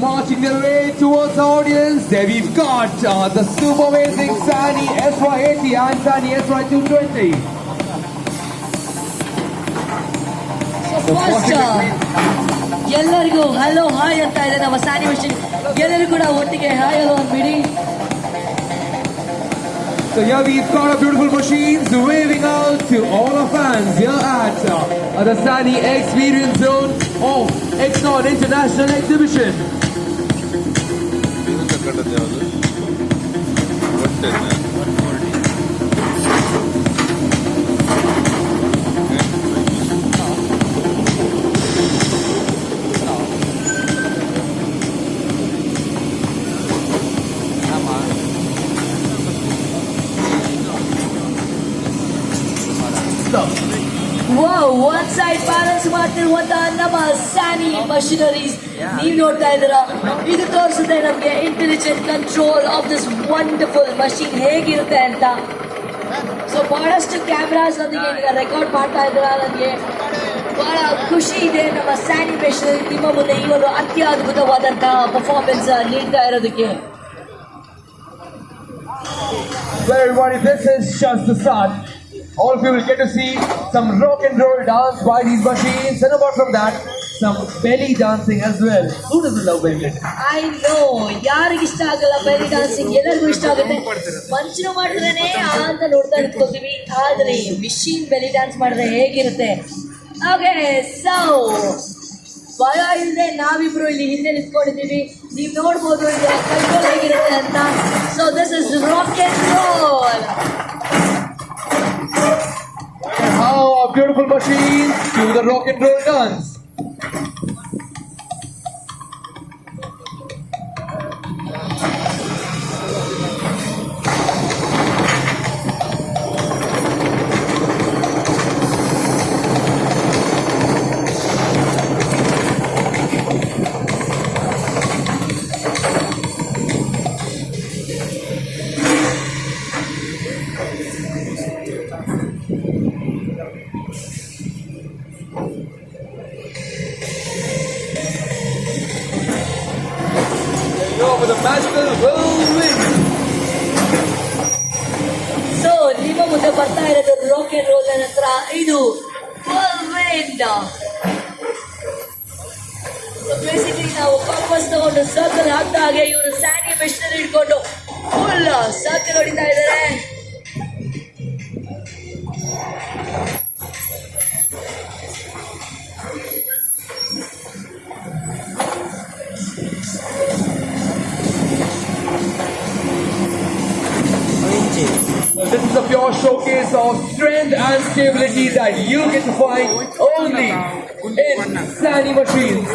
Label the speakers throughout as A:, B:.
A: marching their way towards the audience. There we've got the super amazing Sani SY80 and Sani SY220.
B: So first, ಎಲ್ಲರಿಗೂ hello hi ಅಂತ ಇದೆ ನಮ್ಮ Sany machine. ಎಲ್ಲರೂ ಕೂಡ ಒಟ್ಟಿಗೆ hi hello ಅಂದ್ಬಿಡಿ.
A: So here we've got a beautiful machines waving out to all our fans here at the Sani Experience Zone of Exxon International Exhibition.
B: Wow, one side balance ಮಾಡ್ತಿರುವಂತ ನಮ್ಮ Sany machineries ನೀವು ನೋಡ್ತಾ ಇದ್ದೀರಾ. ಇದು ತೋರಿಸುತ್ತೆ ನಮಗೆ intelligent control of this wonderful machine ಹೇಗಿರುತ್ತೆ ಅಂತ. ಸೊ ಬಹಳಷ್ಟು ಕ್ಯಾಮ್ರಾಸ್ ನೊಂದಿಗೆ ಈಗ ರೆಕಾರ್ಡ್ ಮಾಡ್ತಾ ಇದ್ದೀರಾ. ನನಗೆ ಬಹಳ ಖುಷಿ ಇದೆ ನಮ್ಮ ಸ್ಯಾನಿ ಮಷಿನರಿ ನಿಮ್ಮ ಮುಂದೆ ಈ ಒಂದು ಅತ್ಯದ್ಭುತವಾದಂತಹ ಪರ್ಫಾರ್ಮೆನ್ಸ್ ನೀಡ್ತಾ ಇರೋದಕ್ಕೆ.
A: Well everybody, this is just the start. All of you will get to see some rock and roll dance by these machines, and apart from that, some belly dancing as well. Who doesn't love belly dancing?
B: I know, ಯಾರಿಗೆ ಇಷ್ಟ ಆಗಲ್ಲ ಬೆಲಿ dancing, ಎಲ್ಲರಿಗೂ ಇಷ್ಟ ಆಗುತ್ತೆ. ಮನುಷ್ಯರು ಮಾಡಿದ್ರೇನೆ ಅಂತ ನೋಡ್ತಾ ಇಟ್ಕೊಳ್ತೀವಿ, ಆದ್ರೆ ಮಿಷಿನ್ ಬೆಲಿ ಡ್ಯಾನ್ಸ್ ಮಾಡಿದ್ರೆ ಹೇಗಿರುತ್ತೆ. ಓಕೆ, ಸೊ ಭಯ ಇಲ್ಲದೆ ನಾವಿಬ್ರು ಇಲ್ಲಿ ಹಿಂದೆ ನಿಂತ್ಕೊಂಡಿದ್ದೀವಿ. ನೀವು ನೋಡ್ಬೋದು ಇದರ ಕಂಟ್ರೋಲ್ ಹೇಗಿರುತ್ತೆ ಅಂತ. So this is rock and roll.
A: How our beautiful machines do the rock and roll dance. For the magical whirlwind.
B: So ನಿಮ್ಮ ಮುಂದೆ ಬರ್ತಾ ಇರೋದು ರಾಕ್ ಅಂಡ್ ರೋಲ್ ನಂತರ ಇದು whirlwind. ಬೇಸಿಕಲಿ ನಾವು ಕಾಂಪಸ್ ತಗೊಂಡು ಸರ್ಕಲ್ ಹಾಕ್ತಾ ಹಾಗೆ ಇವರು ಸ್ಯಾನಿ ಮೆಷಿನರಿ ಇಟ್ಕೊಂಡು ಫುಲ್ ಸರ್ಕಲ್ ಹೊಡಿತಾ ಇದ್ದಾರೆ.
A: This is a pure showcase of strength and stability that you get to find only in Sani machines.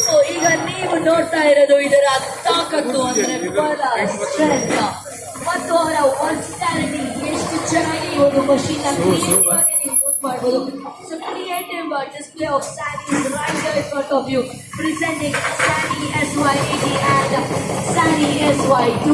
B: So ಈಗ ನೀವು ನೋಡ್ತಾ ಇರೋದು ಇದರ ತಾಕತ್ತು ಅಂದ್ರೆ ಬಲ, ಸ್ಟ್ರೆಂತ್ ಮತ್ತು ಅವರ ವರ್ಸಿಟಾಲಿಟಿ, ಎಷ್ಟು ಚೆನ್ನಾಗಿ ಈ ಒಂದು ಮಷೀನ್ ನೀವು ಯೂಸ್ ಮಾಡಬಹುದು. So creative display of Sany is right there in front of you, presenting Sani SY80 and Sani SY220.